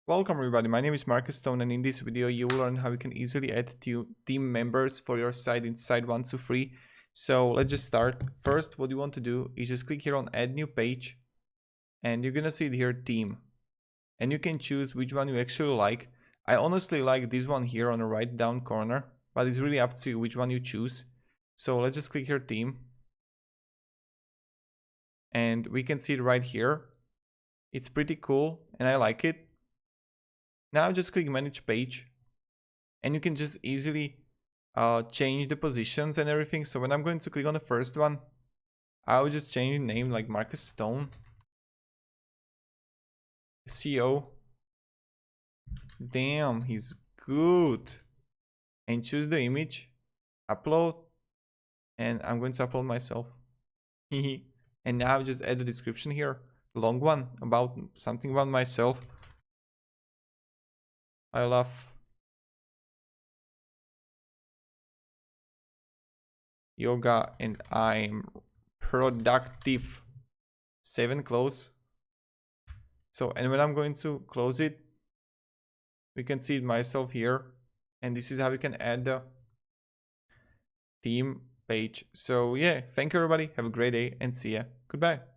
Welcome everybody, my name is Marcus Stone, and in this video you will learn how you can easily add team members for your site in Site123. So let's just start. First, what you want to do is just click here on add new page, and you're gonna see it here team, and you can choose which one you actually like. I honestly like this one here on the right down corner, but it's really up to you which one you choose. So let's just click here team, and we can see it right here. It's pretty cool and I like it. Now just click manage page, and you can just easily change the positions and everything. So when I'm going to click on the first one, I'll just change the name like Marcus Stone, CEO. Damn, he's good. And choose the image, upload, and I'm going to upload myself. And now just add the description here, long one, about something about myself. I love yoga and I'm productive. Save and close. So, and when I'm going to close it, we can see it myself here, and this is how you can add the theme page. So yeah, thank you everybody, have a great day and see ya. Goodbye.